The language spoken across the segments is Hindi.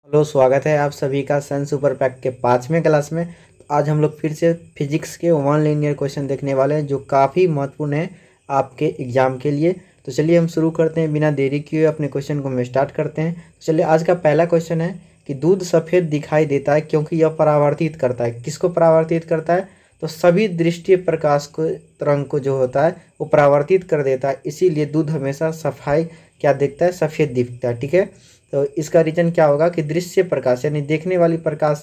हेलो, स्वागत है आप सभी का साइंस सुपर पैक के 5वें क्लास में। तो आज हम लोग फिर से फिजिक्स के वन लीनियर क्वेश्चन देखने वाले हैं जो काफ़ी महत्वपूर्ण है आपके एग्जाम के लिए। तो चलिए हम शुरू करते हैं, बिना देरी किए अपने क्वेश्चन को हम स्टार्ट करते हैं। तो चलिए, आज का पहला क्वेश्चन है कि दूध सफ़ेद दिखाई देता है क्योंकि यह परावर्तित करता है। किसको परावर्तित करता है? तो सभी दृष्टि प्रकाश को, तरंग को जो होता है वो परावर्तित कर देता है, इसीलिए दूध हमेशा सफाई क्या दिखता है, सफ़ेद दिखता है। ठीक है, तो इसका रीजन क्या होगा कि दृश्य प्रकाश यानी देखने वाली प्रकाश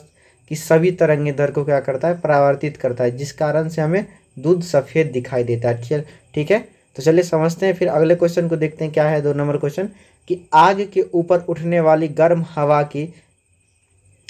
की सभी तरंगे दर को क्या करता है, परावर्तित करता है, जिस कारण से हमें दूध सफ़ेद दिखाई देता है। ठीक है, तो चलिए समझते हैं, फिर अगले क्वेश्चन को देखते हैं। क्या है 2 नंबर क्वेश्चन कि आग के ऊपर उठने वाली गर्म हवा की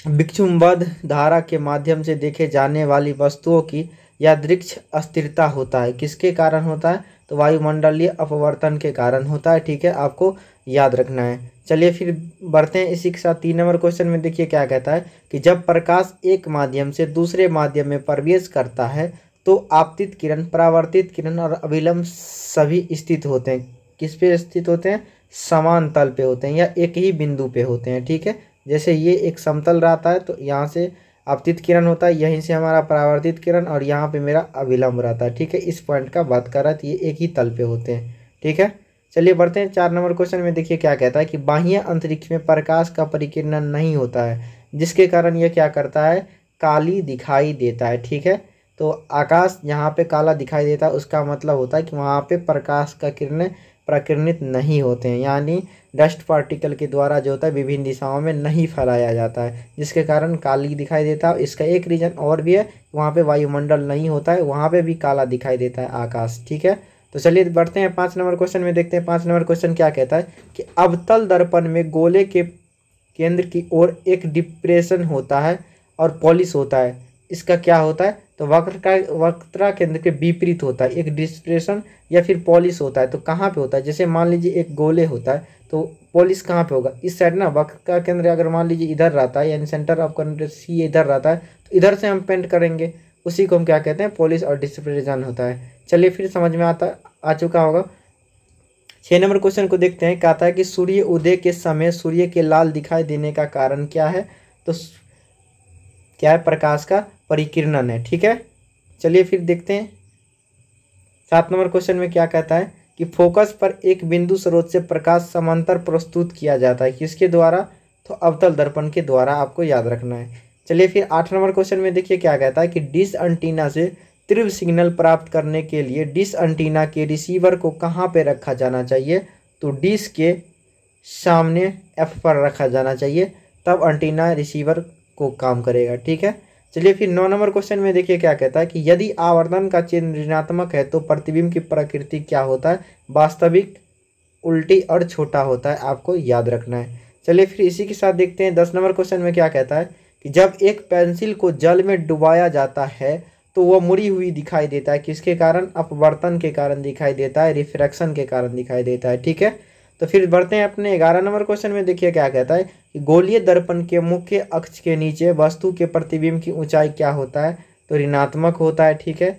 विक्षुब्ध धारा के माध्यम से देखे जाने वाली वस्तुओं की यादृच्छ अस्थिरता होता है। किसके कारण होता है? तो वायुमंडलीय अपवर्तन के कारण होता है। ठीक है, आपको याद रखना है। चलिए फिर बढ़ते हैं इसी के साथ 3 नंबर क्वेश्चन में। देखिए क्या कहता है कि जब प्रकाश एक माध्यम से दूसरे माध्यम में प्रवेश करता है तो आपतित किरण, परावर्तित किरण और अभिलंब सभी स्थित होते हैं। किस पे स्थित होते हैं? समान तल पे होते हैं या एक ही बिंदु पे होते हैं। ठीक है, जैसे ये एक समतल रहता है तो यहाँ से आपतित किरण होता है, यहीं से हमारा परावर्तित किरण, और यहाँ पे मेरा अभिलंब रहता है। ठीक है, इस पॉइंट का बात कर रहा है, तो ये एक ही तल पे होते हैं। ठीक है, चलिए बढ़ते हैं 4 नंबर क्वेश्चन में। देखिए क्या कहता है कि बाह्य अंतरिक्ष में प्रकाश का परिकिरण नहीं होता है, जिसके कारण यह क्या करता है, काली दिखाई देता है। ठीक है, तो आकाश यहाँ पे काला दिखाई देता है, उसका मतलब होता है कि वहाँ पे प्रकाश का किरणें प्रकिरणित नहीं होते हैं, यानी डस्ट पार्टिकल के द्वारा जो होता है विभिन्न दिशाओं में नहीं फैलाया जाता है, जिसके कारण काली दिखाई देता है। इसका एक रीजन और भी है, वहाँ पे वायुमंडल नहीं होता है, वहाँ पे भी काला दिखाई देता है आकाश। ठीक है, तो चलिए बढ़ते हैं 5 नंबर क्वेश्चन में। देखते हैं 5 नंबर क्वेश्चन क्या कहता है कि अवतल दर्पण में गोले के केंद्र की ओर एक डिप्रेशन होता है और पॉलिश होता है। इसका क्या होता है? तो वक्र केंद्र के विपरीत होता है, एक डिप्रेशन या फिर पॉलिश होता है। तो कहाँ पे होता है? जैसे मान लीजिए एक गोले होता है तो पॉलिश कहाँ पे होगा? इस साइड ना। वक्र का केंद्र अगर मान लीजिए इधर रहता है, यानी सेंटर ऑफ कंट्रोल सी इधर रहता है, तो इधर से हम पेंट करेंगे, उसी को हम क्या कहते हैं, पॉलिश और डिस्प्रेशन होता है। चलिए फिर समझ में आ चुका होगा। 6 नंबर क्वेश्चन को देखते हैं। कहता है कि सूर्य उदय के समय सूर्य के लाल दिखाई देने का कारण क्या है? तो क्या है? प्रकाश का परिकिरणन है। ठीक है, चलिए फिर देखते हैं 7 नंबर क्वेश्चन में क्या कहता है कि फोकस पर एक बिंदु स्रोत से प्रकाश समांतर प्रस्तुत किया जाता है। किसके द्वारा? तो अवतल दर्पण के द्वारा, आपको याद रखना है। चलिए फिर 8 नंबर क्वेश्चन में देखिए क्या कहता है कि डिश एंटीना से तीव्र सिग्नल प्राप्त करने के लिए डिश एंटीना के रिसीवर को कहाँ पे रखा जाना चाहिए? तो डिश के सामने एफ पर रखा जाना चाहिए, तब एंटीना रिसीवर को काम करेगा। ठीक है, चलिए फिर 9 नंबर क्वेश्चन में देखिए क्या कहता है कि यदि आवर्धन का चिन्ह ऋणात्मक है तो प्रतिबिंब की प्रकृति क्या होता है? वास्तविक, उल्टी और छोटा होता है, आपको याद रखना है। चलिए फिर इसी के साथ देखते हैं 10 नंबर क्वेश्चन में क्या कहता है कि जब एक पेंसिल को जल में डुबाया जाता है तो वह मुड़ी हुई दिखाई देता है। किसके कारण? अपवर्तन के कारण दिखाई देता है, रिफ्रैक्शन के कारण दिखाई देता है। ठीक है, तो फिर बढ़ते हैं अपने 11 नंबर क्वेश्चन में। देखिए क्या कहता है कि गोलीय दर्पण के मुख्य अक्ष के नीचे वस्तु के प्रतिबिंब की ऊंचाई क्या होता है? तो ऋणात्मक होता है। ठीक है,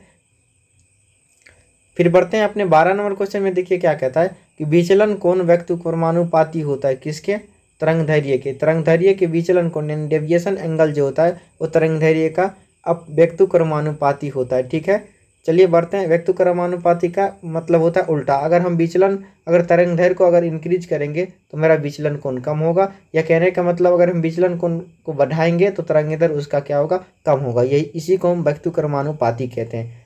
फिर बढ़ते हैं अपने 12 नंबर क्वेश्चन में। देखिए क्या कहता है कि विचलन कोण व्यक्तिक्रमानुपाती होता है। किसके? तरंग दैर्घ्य के। तरंग दैर्घ्य के विचलन कोण यानी डेविएशन एंगल जो होता है वो तरंग दैर्घ्य का अब व्यक्तिक्रमानुपाती होता है। ठीक है, चलिए बढ़ते हैं। व्यक्तिक्रमानुपाती का मतलब होता है उल्टा। अगर हम विचलन, अगर तरंग दैर्घ्य को अगर इंक्रीज करेंगे तो मेरा विचलन कोण कम होगा, या कहने का मतलब अगर हम विचलन कोण को बढ़ाएंगे तो तरंग दैर्घ्य उसका क्या होगा? कम होगा। यही इसी को हम व्यक्तिक्रमानुपाती कहते हैं।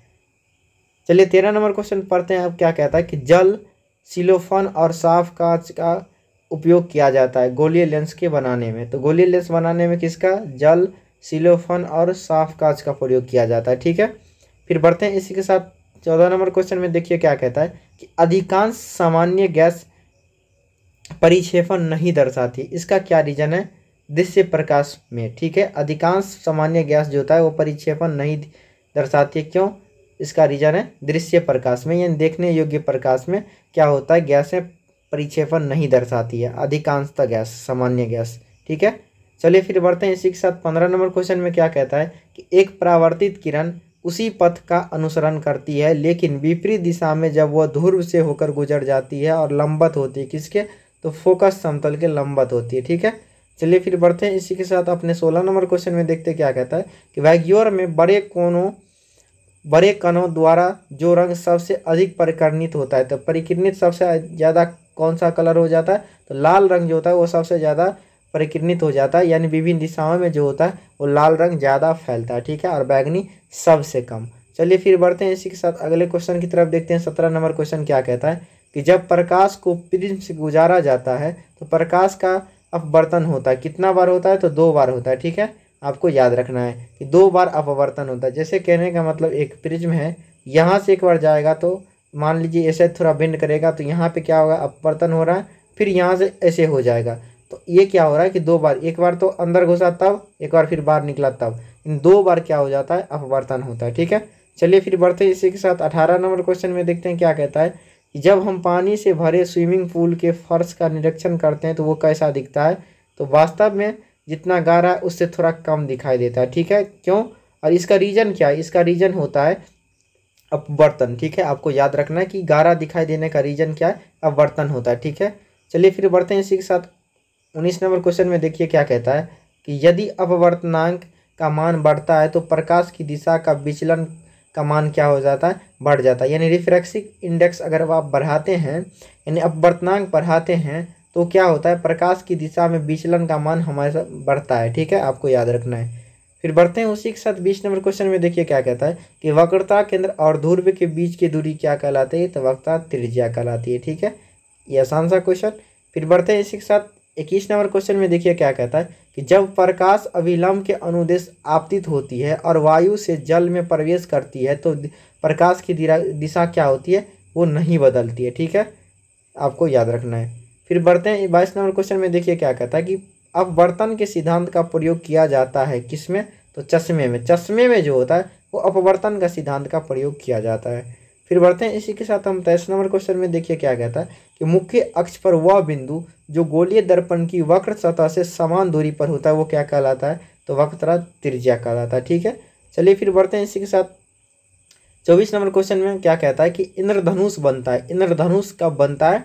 चलिए 13 नंबर क्वेश्चन पढ़ते हैं। अब क्या कहता है कि जल, सिलोफन और साफ कांच का उपयोग किया जाता है गोलीय लेंस के बनाने में। तो गोलीय लेंस बनाने में किसका? जल, सिलोफन और साफ कांच का प्रयोग किया जाता है। ठीक है, फिर बढ़ते हैं इसी के साथ 14 नंबर क्वेश्चन में। देखिए क्या कहता है कि अधिकांश सामान्य गैस परिक्षेपण नहीं दर्शाती। इसका क्या रीजन है? दृश्य प्रकाश में। ठीक है, अधिकांश सामान्य गैस जो होता है वो परिक्षेपण नहीं दर्शाती है। क्यों? इसका रीजन है दृश्य प्रकाश में, यानी देखने योग्य प्रकाश में क्या होता है, गैसें परिक्षेपण नहीं दर्शाती है, अधिकांशतः गैस, सामान्य गैस। ठीक है, चलिए फिर बढ़ते हैं इसी के साथ 15 नंबर क्वेश्चन में। क्या कहता है कि एक परावर्तित किरण उसी पथ का अनुसरण करती है, लेकिन विपरीत दिशा में जब वह ध्रुव से होकर गुजर जाती है और लंबवत होती है। किसके? तो फोकस समतल के लंबवत होती है। ठीक है, चलिए फिर बढ़ते हैं इसी के साथ अपने 16 नंबर क्वेश्चन में। देखते क्या कहता है कि वैक्यूअर में बड़े कणों द्वारा जो रंग सबसे अधिक परिवर्णित होता है, तो परिवर्णित सबसे ज़्यादा कौन सा कलर हो जाता है, तो लाल रंग जो होता है वो सबसे ज़्यादा परिवर्णित हो जाता है, यानी विभिन्न दिशाओं में जो होता है वो लाल रंग ज़्यादा फैलता है, ठीक है, और बैगनी सबसे कम। चलिए फिर बढ़ते हैं इसी के साथ अगले क्वेश्चन की तरफ। देखते हैं 17 नंबर क्वेश्चन क्या कहता है कि जब प्रकाश को प्रिज्म से गुजारा जाता है तो प्रकाश का अपवर्तन होता है, कितना बार होता है, तो 2 बार होता है, ठीक है, आपको याद रखना है कि 2 बार अपवर्तन होता है। जैसे कहने का मतलब एक प्रिज्म है, यहाँ से एक बार जाएगा तो मान लीजिए ऐसे थोड़ा बेंड करेगा तो यहाँ पे क्या होगा, अपवर्तन हो रहा है, फिर यहाँ से ऐसे हो जाएगा, तो ये क्या हो रहा है कि 2 बार, एक बार तो अंदर घुसा तब, एक बार फिर बाहर निकला तब, इन 2 बार क्या हो जाता है, अपवर्तन होता है, ठीक है। चलिए फिर बढ़ते हैं इसी के साथ 18 नंबर क्वेश्चन में। देखते हैं क्या कहता है कि जब हम पानी से भरे स्विमिंग पूल के फर्श का निरीक्षण करते हैं तो वो कैसा दिखता है, तो वास्तव में जितना गाढ़ा है उससे थोड़ा कम दिखाई देता है, ठीक है, क्यों, और इसका रीजन क्या है, इसका रीजन होता है अपवर्तन, ठीक है, आपको याद रखना है कि गाढ़ा दिखाई देने का रीजन क्या है, अपवर्तन होता है, ठीक है। चलिए फिर बढ़ते हैं इसी के साथ 19 नंबर क्वेश्चन में। देखिए क्या कहता है कि यदि अपवर्तनांक का मान बढ़ता है तो प्रकाश की दिशा का विचलन का मान क्या हो जाता है, बढ़ जाता है, यानी रिफ्रैक्टिव इंडेक्स अगर आप बढ़ाते हैं, यानी अपवर्तनांक बढ़ाते हैं तो क्या होता है, प्रकाश की दिशा में विचलन का मान हमारे बढ़ता है, ठीक है, आपको याद रखना है। फिर बढ़ते हैं उसी के साथ 20 नंबर क्वेश्चन में। देखिए क्या कहता है कि वक्रता केंद्र और ध्रुव के बीच की दूरी क्या कहलाती है, तो वक्रता त्रिज्या कहलाती है, ठीक है, ये आसान सा क्वेश्चन। फिर बढ़ते हैं इसी के साथ 21 नंबर क्वेश्चन में। देखिए क्या कहता है कि जब प्रकाश अभिलंब के अनुदेश आपतित होती है और वायु से जल में प्रवेश करती है तो प्रकाश की दिशा क्या होती है, वो नहीं बदलती है, ठीक है, आपको याद रखना है। फिर बढ़ते हैं 22 नंबर क्वेश्चन में। देखिए क्या कहता है कि अपवर्तन के सिद्धांत का प्रयोग किया जाता है किसमें, तो चश्मे में, चश्मे में जो होता है वो अपवर्तन का सिद्धांत का प्रयोग किया जाता है। फिर बढ़ते हैं इसी के साथ हम 23 नंबर क्वेश्चन में। देखिए क्या कहता है कि मुख्य अक्ष पर वह बिंदु जो गोलीय दर्पण की वक्र सतह से समान दूरी पर होता है वो क्या कहलाता है, तो वक्रता त्रिज्या कहलाता है, ठीक है। चलिए फिर बढ़ते हैं इसी के साथ 24 नंबर क्वेश्चन में। क्या कहता है कि इंद्रधनुष बनता है, इंद्रधनुष कब बनता है,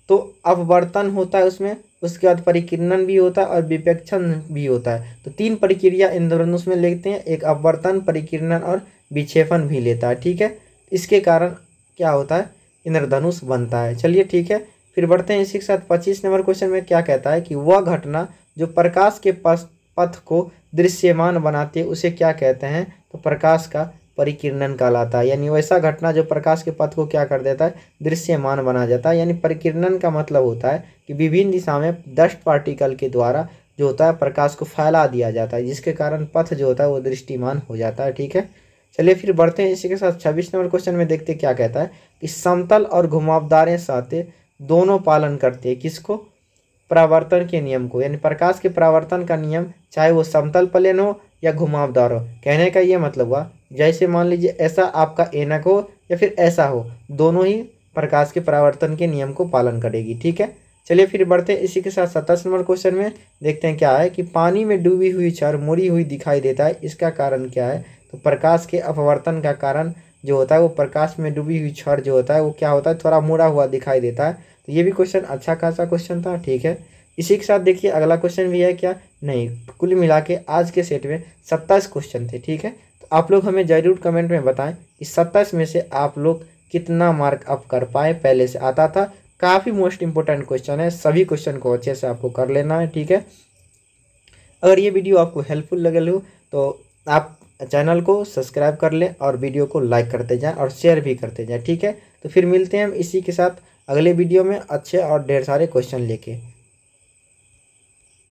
तो अपवर्तन होता है उसमें, उसके बाद परिकिरणन भी होता है और विक्षेपण भी होता है, तो 3 प्रक्रिया इंद्रधनुष में लेते हैं, एक अपवर्तन, परिकिरणन और विक्षेपण भी लेता है, ठीक है, इसके कारण क्या होता है, इंद्रधनुष बनता है। चलिए ठीक है, फिर बढ़ते हैं इसी के साथ 25 नंबर क्वेश्चन में। क्या कहता है कि वह घटना जो प्रकाश के पथ को दृश्यमान बनाती है उसे क्या कहते हैं, तो प्रकाश का परिकिरणन कहलाता है, यानी वैसा घटना जो प्रकाश के पथ को क्या कर देता है, दृश्यमान बना जाता है, यानी परिकिरणन का मतलब होता है कि विभिन्न दिशा में डस्ट पार्टिकल के द्वारा जो होता है प्रकाश को फैला दिया जाता है, जिसके कारण पथ जो होता है वो दृष्टिमान हो जाता है, ठीक है। चलिए फिर बढ़ते हैं इसी के साथ 26 नंबर क्वेश्चन में। देखते क्या कहता है कि समतल और घुमावदार सतह दोनों पालन करते हैं किसको, परावर्तन के नियम को, यानी प्रकाश के परावर्तन का नियम, चाहे वो समतल प्लेन हो या घुमावदार हो। कहने का ये मतलब हुआ जैसे मान लीजिए ऐसा आपका ऐनक हो या फिर ऐसा हो, दोनों ही प्रकाश के परावर्तन के नियम को पालन करेगी, ठीक है। चलिए फिर बढ़ते हैं इसी के साथ 27 नंबर क्वेश्चन में। देखते हैं क्या है कि पानी में डूबी हुई छड़ मुड़ी हुई दिखाई देता है, इसका कारण क्या है, तो प्रकाश के अपवर्तन का कारण जो होता है वो प्रकाश में डूबी हुई छड़ जो होता है वो क्या होता है, थोड़ा मुड़ा हुआ दिखाई देता है। तो ये भी क्वेश्चन अच्छा खासा क्वेश्चन था, ठीक है। इसी के साथ देखिए अगला क्वेश्चन भी है क्या, नहीं, कुल मिला के आज के सेट में 27 क्वेश्चन थे, ठीक है। तो आप लोग हमें ज़रूर कमेंट में बताएं कि 27 में से आप लोग कितना मार्क अप कर पाए, पहले से आता था, काफ़ी मोस्ट इंपॉर्टेंट क्वेश्चन है, सभी क्वेश्चन को अच्छे से आपको कर लेना है, ठीक है। अगर ये वीडियो आपको हेल्पफुल लगे हो तो आप चैनल को सब्सक्राइब कर लें और वीडियो को लाइक करते जाएं और शेयर भी करते जाएं, ठीक है। तो फिर मिलते हैं हम इसी के साथ अगले वीडियो में अच्छे और ढेर सारे क्वेश्चन लेके।